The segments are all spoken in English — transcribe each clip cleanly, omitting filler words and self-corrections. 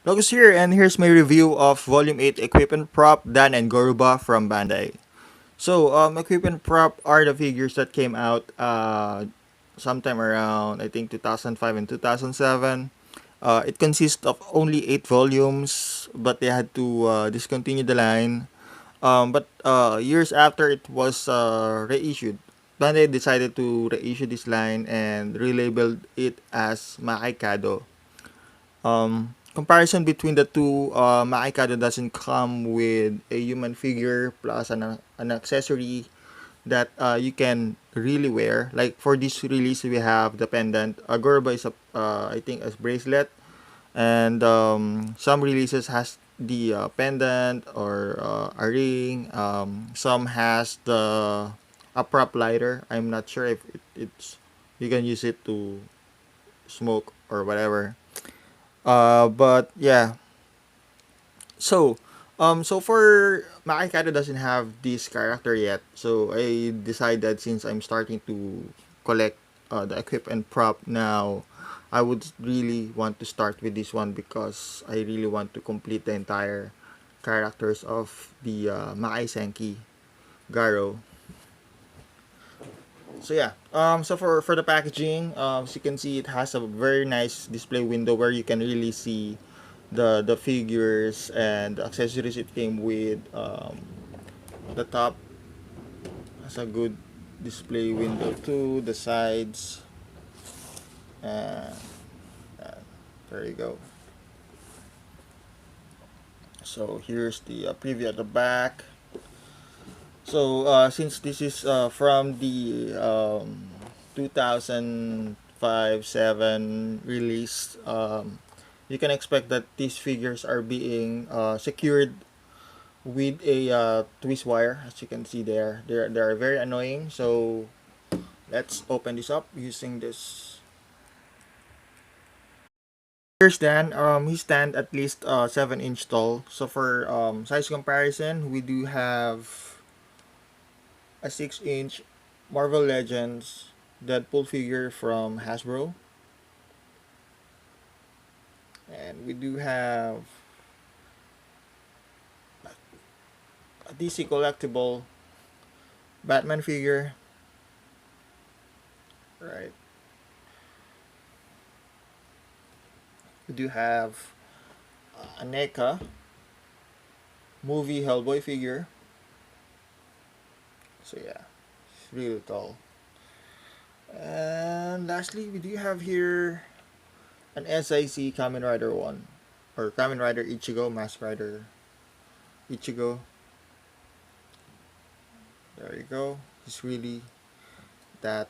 Locus here, and here's my review of Volume 8 Equipment Prop Dan and Goruba from Bandai. So, Equipment Prop are the figures that came out sometime around, I think, 2005 and 2007. It consists of only 8 volumes, but they had to discontinue the line. But years after it was reissued, Bandai decided to reissue this line and relabeled it as Makaikado. Comparison between the two, Makaikado doesn't come with a human figure plus an accessory that you can really wear. Like for this release, we have the pendant. Goruba is I think, a bracelet, and some releases has the pendant or a ring. Some has the a prop lighter. I'm not sure if it's you can use it to smoke or whatever. But yeah, so so for Makikado doesn't have this character yet, so I decided, since I'm starting to collect the equip and prop now, I would really want to start with this one because I really want to complete the entire characters of the Makai Senki Garo. So yeah, so for the packaging, as you can see, it has a very nice display window where you can really see the figures and the accessories it came with. The top has a good display window too. The sides, and uh, there you go. So here's the preview at the back. So since this is from the 2005-7 release, you can expect that these figures are being secured with a twist wire. As you can see there, they're very annoying. So let's open this up using this. Here's Dan. He stand at least 7 inch tall. So for size comparison, we do have a 6 inch Marvel Legends Deadpool figure from Hasbro, and we do have a DC collectible Batman figure. Right. We do have a NECA movie Hellboy figure. So yeah, it's really tall. And lastly, we do have here an SIC Kamen Rider 1, or Kamen Rider Ichigo, Mask Rider Ichigo. There you go. He's really that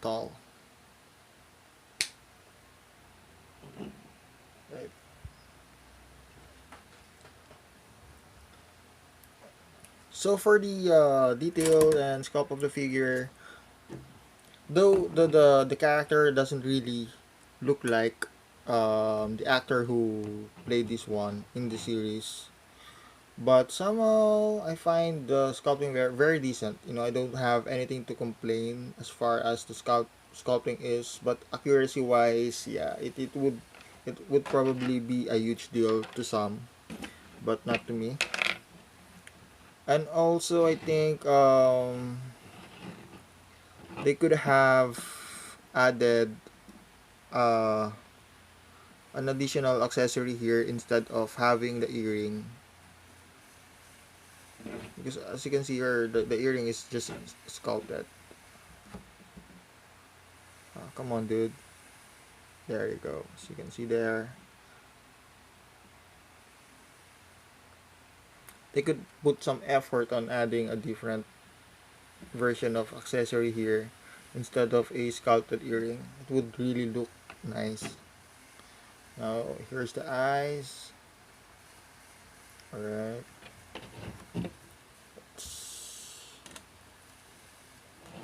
tall. Right. So for the detail and sculpt of the figure, though the character doesn't really look like the actor who played this one in the series, but somehow I find the sculpting very, very decent. I don't have anything to complain as far as the sculpting is, but accuracy wise, yeah, it would probably be a huge deal to some, but not to me. And also, I think they could have added uh, an additional accessory here instead of having the earring, because as you can see here, the earring is just sculpted. Come on, dude. There you go. As you can see there, they could put some effort on adding a different version of accessory here instead of a sculpted earring. It would really look nice. Now here's the eyes. All right.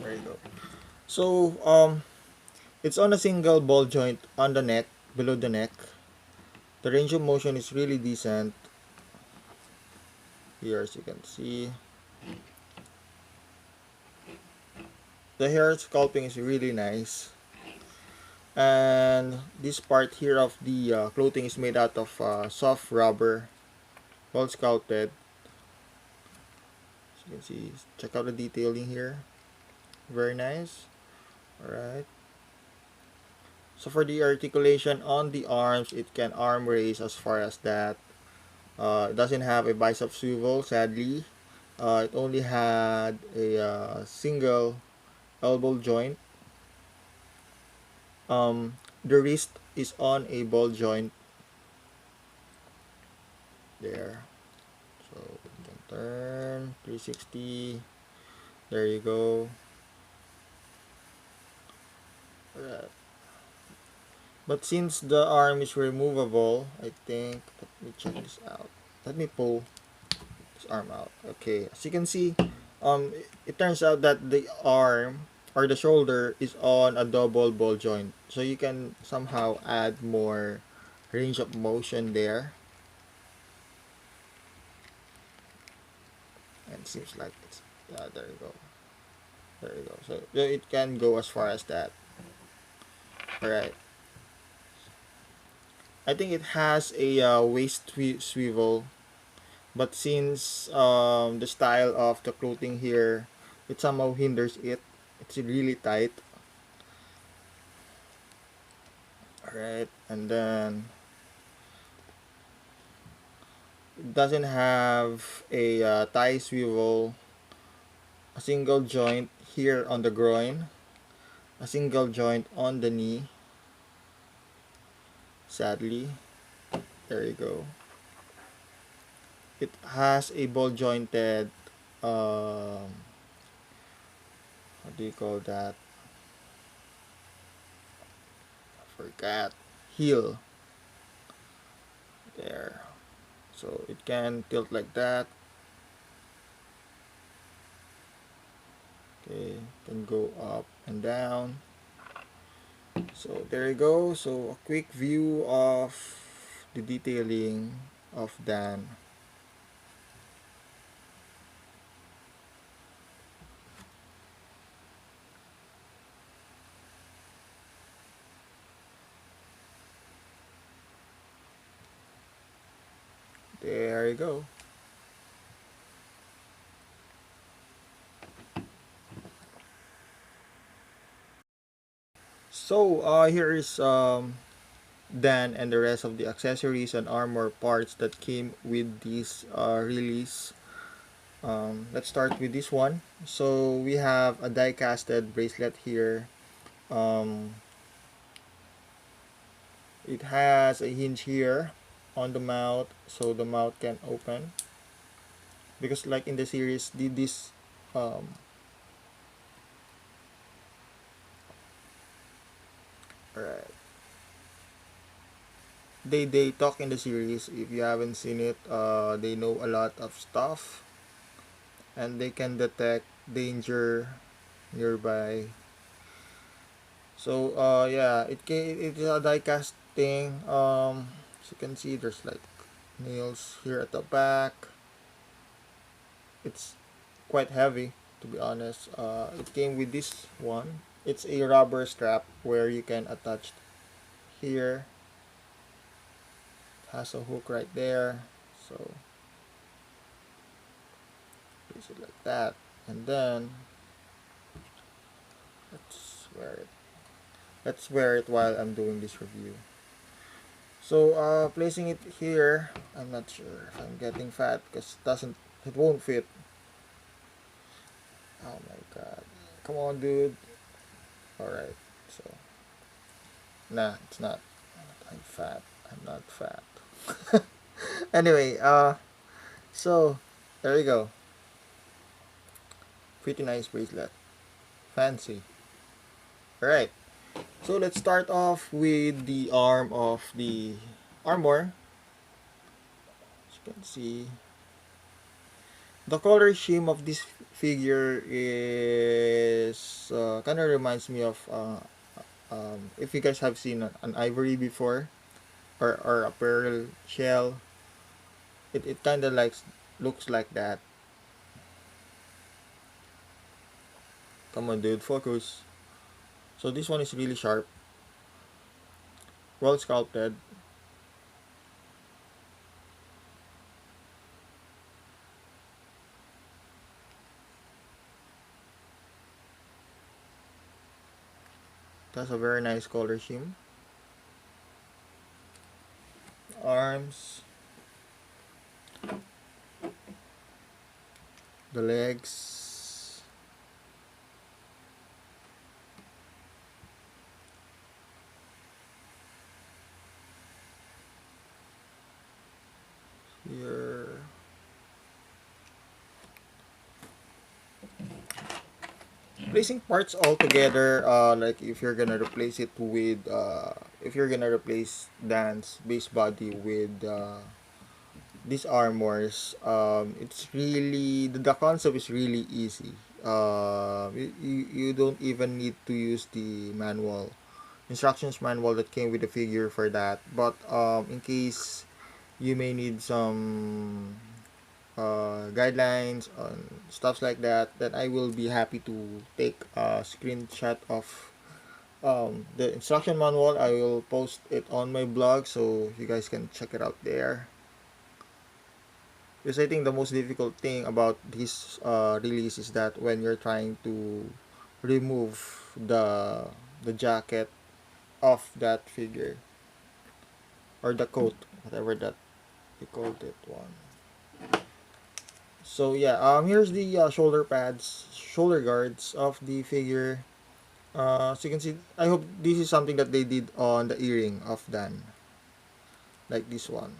There you go. So it's on a single ball joint on the neck, below the neck. The range of motion is really decent. Here, as you can see, the hair sculpting is really nice. And this part here of the clothing is made out of soft rubber, well sculpted. As you can see, check out the detailing here. Very nice. Alright. So for the articulation on the arms, it can arm raise as far as that. It doesn't have a bicep swivel, sadly. It only had a single elbow joint. The wrist is on a ball joint there. So you can turn 360. There you go. Alright. But since the arm is removable, I think, let me check this out. Let me pull this arm out. Okay, as you can see, it turns out that the arm or the shoulder is on a double ball joint. So you can somehow add more range of motion there. And it seems like it's, yeah, there you go. There you go. So it can go as far as that. Alright. I think it has a waist swivel, but since the style of the clothing here, it somehow hinders it. It's really tight. Alright, and then it doesn't have a thigh swivel, a single joint here on the groin, a single joint on the knee. Sadly, there you go. It has a ball jointed, what do you call that? I forgot. Heel. There. So it can tilt like that. Okay, can go up and down. So there you go. So a quick view of the detailing of Dan. There you go. So here is Dan and the rest of the accessories and armor parts that came with this release. Let's start with this one. So we have a die casted bracelet here. Um, it has a hinge here on the mouth, so the mouth can open. Because like in the series, this alright. They talk in the series. If you haven't seen it, they know a lot of stuff, and they can detect danger nearby. So yeah, it's a die casting. As you can see, there's like nails here at the back. It's quite heavy, to be honest. It came with this one. It's a rubber strap where you can attach here. It has a hook right there, so place it like that, and then let's wear it. Let's wear it while I'm doing this review. So placing it here, I'm not sure if I'm getting fat because it won't fit. Oh my god, come on, dude. All right, so nah, it's not. I'm fat. I'm not fat. Anyway, so there you go. Pretty nice bracelet. Fancy. Alright. So let's start off with the arm of the armor. As you can see, the color scheme of this figure is kind of reminds me of if you guys have seen an ivory before, or a pearl shell. It kind of like looks like that. Come on, dude, focus. So this one is really sharp. Well sculpted. That's a very nice color scheme. Arms, the legs. Here. Placing parts all together, like if you're gonna replace it with, if you're gonna replace Dan's base body with these armors, it's really, the concept is really easy. You don't even need to use the manual, instructions manual that came with the figure for that. But in case you may need some guidelines on stuff like that, then I will be happy to take a screenshot of the instruction manual. I will post it on my blog so you guys can check it out there. Because I think the most difficult thing about this release is that when you're trying to remove the jacket of that figure or the coat, whatever that you called it one. So yeah, here's the shoulder pads, shoulder guards of the figure. So you can see, I hope this is something that they did on the earring of Dan, like this one,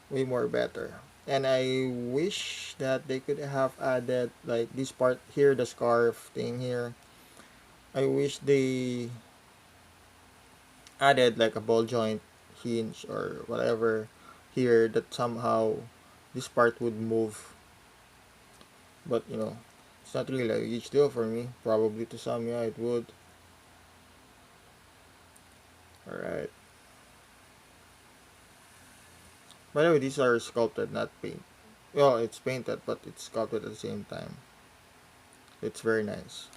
way more better. And I wish that they could have added like this part here, the scarf thing here. I wish they added like a ball joint hinge or whatever here that somehow this part would move. But you know, it's not really a huge deal for me. Probably to some, yeah, it would. Alright. By the way, these are sculpted, not paint. Well, it's painted, but it's sculpted at the same time. It's very nice.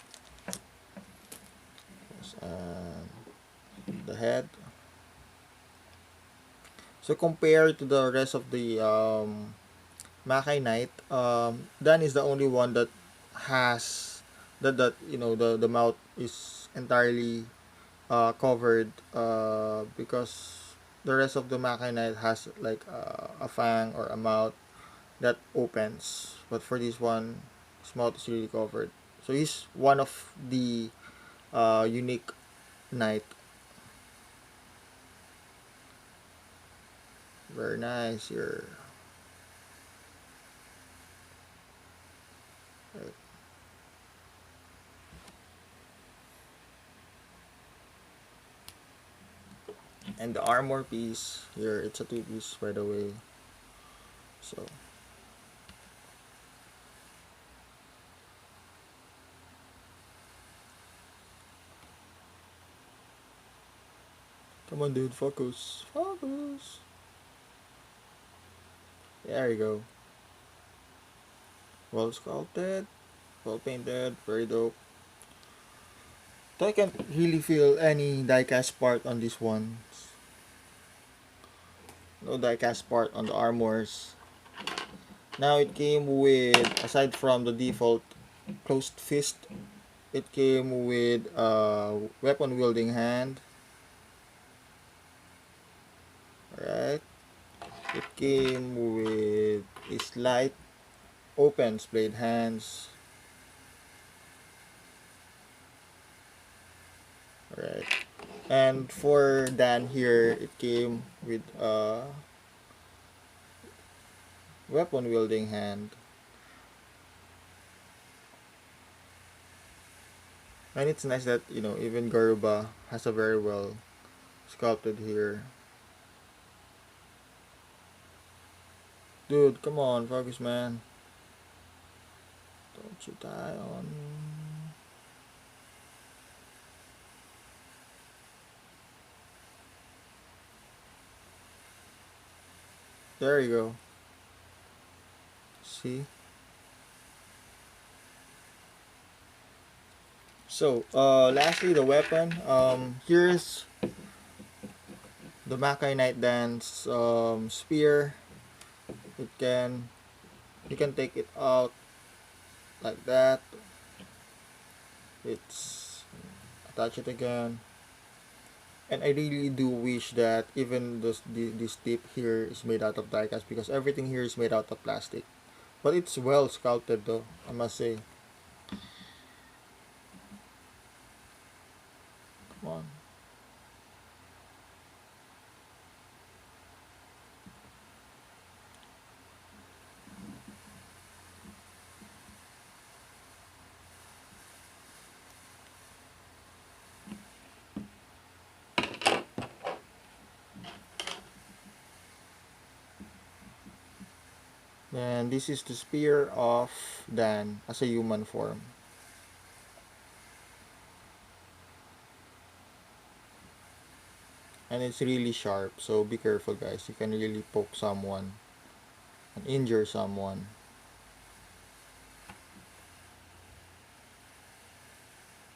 The head. So compared to the rest of the Makai Knight, Dan is the only one that has that you know the mouth is entirely covered because the rest of the Makai Knight has like a fang or a mouth that opens, but for this one, his mouth is really covered. So he's one of the unique knight. Very nice here. Right. And the armor piece here, it's a two piece by the way. So come on, dude, focus, focus. There you go. Well sculpted, well painted, very dope. So I can't really feel any diecast part on this one. No diecast part on the armors. Now it came with, aside from the default closed fist, it came with a weapon wielding hand. Alright. It came with a slight open splayed hands. Alright. And for Dan here, it came with a weapon wielding hand. And it's nice that, you know, even Goruba has a very well sculpted here. Dude, come on, focus, man. Don't you die on me. There you go. See? So, lastly, the weapon. Here's the Makai Night Dance spear. It can you can take it out like that. It's attach it again. And I really do wish that even this tip here is made out of diecast, because everything here is made out of plastic. But it's well sculpted though, I must say. Come on. And this is the spear of Dan as a human form. And it's really sharp, so be careful guys. You can really poke someone and injure someone.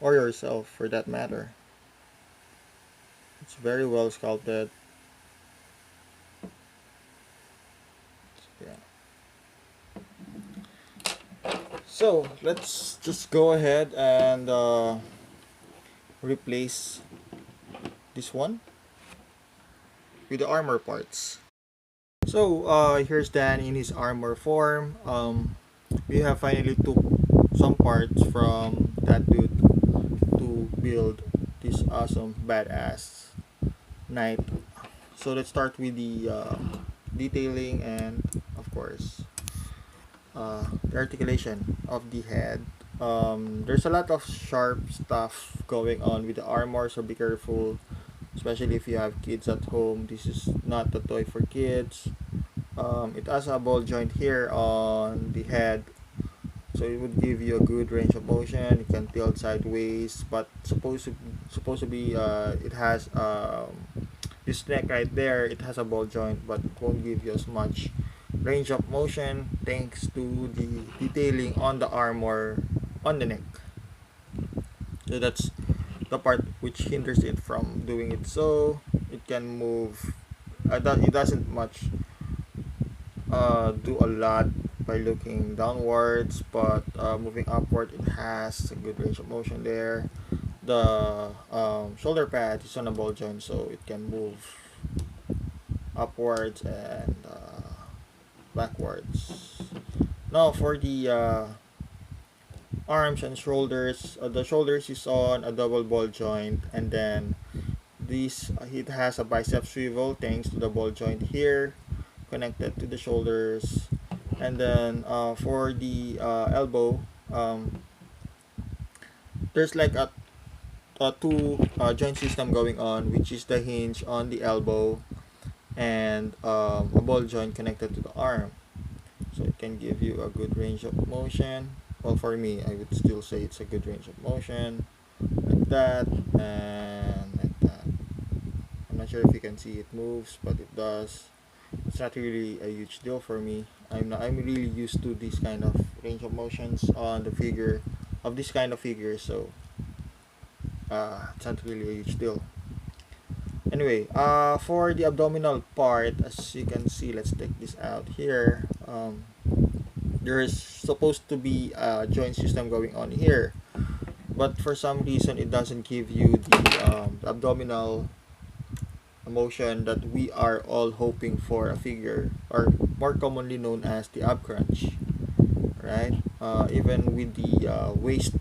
Or yourself for that matter. It's very well sculpted. Yeah. So let's just go ahead and replace this one with the armor parts. So here's Dan in his armor form. We have finally took some parts from that dude to build this awesome badass knight. So let's start with the detailing and of course the articulation of the head. There's a lot of sharp stuff going on with the armor, so be careful, especially if you have kids at home. This is not a toy for kids. It has a ball joint here on the head, so it would give you a good range of motion. It can tilt sideways, but supposed to be it has this neck right there. It has a ball joint, but it won't give you as much range of motion thanks to the detailing on the armor on the neck. So that's the part which hinders it from doing it. So it can move. It doesn't much do a lot by looking downwards, but moving upward, it has a good range of motion there. The shoulder pad is on a ball joint, so it can move upwards and backwards. Now for the arms and shoulders, the shoulders is on a double ball joint, and then this it has a bicep swivel thanks to the ball joint here connected to the shoulders. And then for the elbow, there's like a two joint system going on, which is the hinge on the elbow and a ball joint connected to the arm, so it can give you a good range of motion. Well, for me, I would still say it's a good range of motion, like that and like that. I'm not sure if you can see it moves, but it does. It's not really a huge deal for me. I'm really used to this kind of range of motions on the figure of this kind of figure, so it's not really a huge deal. Anyway, for the abdominal part, as you can see, let's take this out here. There's supposed to be a joint system going on here, but for some reason it doesn't give you the abdominal motion that we are all hoping for a figure, or more commonly known as the ab crunch, right? Even with the waist,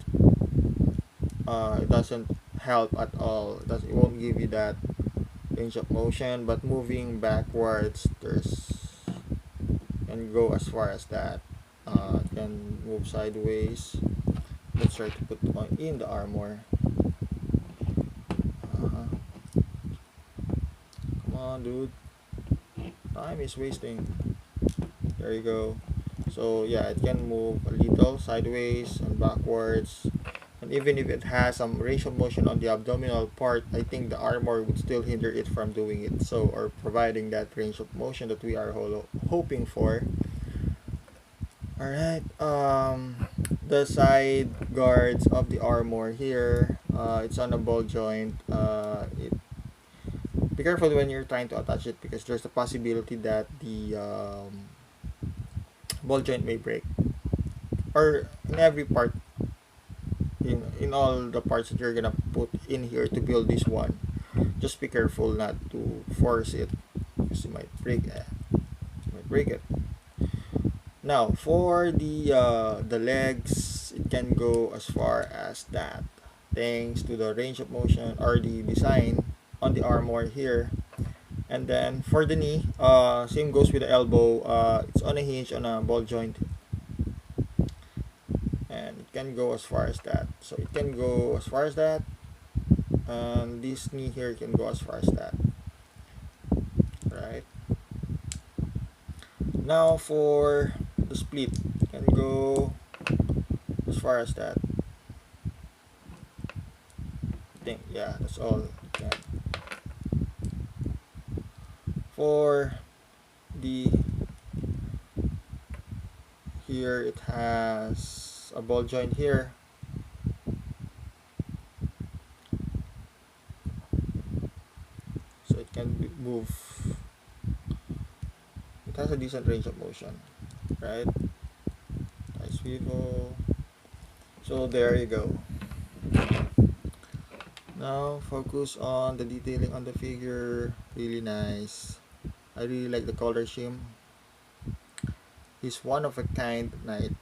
it doesn't help at all. It won't give you that range of motion, but moving backwards, there's can go as far as that. Can move sideways. Let's try to put on in the armor. Come on, dude. Time is wasting. There you go. So yeah, it can move a little sideways and backwards. And even if it has some range of motion on the abdominal part, I think the armor would still hinder it from doing it, so, or providing that range of motion that we are hoping for. Alright, the side guards of the armor here, it's on a ball joint. Be careful when you're trying to attach it because there's a possibility that the ball joint may break, or in every part, in all the parts that you're gonna put in here to build this one. Just be careful not to force it because you might break it. Now for the legs, it can go as far as that, thanks to the range of motion or the design on the armor here. And then for the knee, same goes with the elbow. It's on a hinge on a ball joint, and it can go as far as that. So it can go as far as that, and this knee here can go as far as that. Right. Now for the split, it can go as far as that. I think, yeah, that's all it can. For the here, it has a ball joint here, so it can move. It has a decent range of motion, right? Nice swivel. So there you go. Now focus on the detailing on the figure. Really nice. I really like the color scheme. He's one of a kind knight.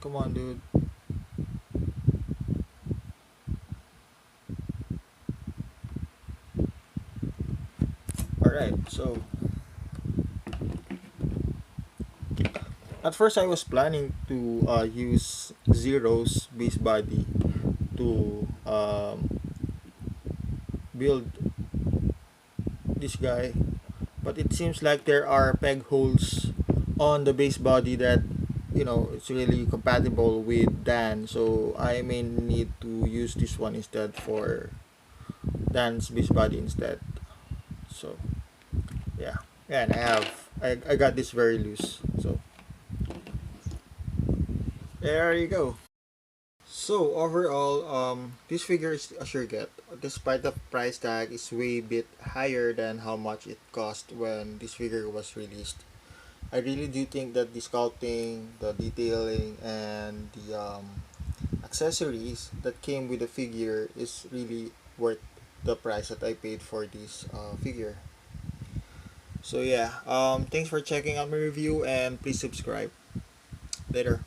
Come on, dude. Alright, so at first I was planning to use Zero's base body to build this guy, but it seems like there are peg holes on the base body that, it's really compatible with Dan, so I may need to use this one instead for Dan's base body instead. So yeah, and I got this very loose, so there you go. So overall, this figure is a sure get. Despite the price tag is way bit higher than how much it cost when this figure was released. I really do think that the sculpting, the detailing, and the accessories that came with the figure is really worth the price that I paid for this figure. So yeah, thanks for checking out my review, and please subscribe. Later.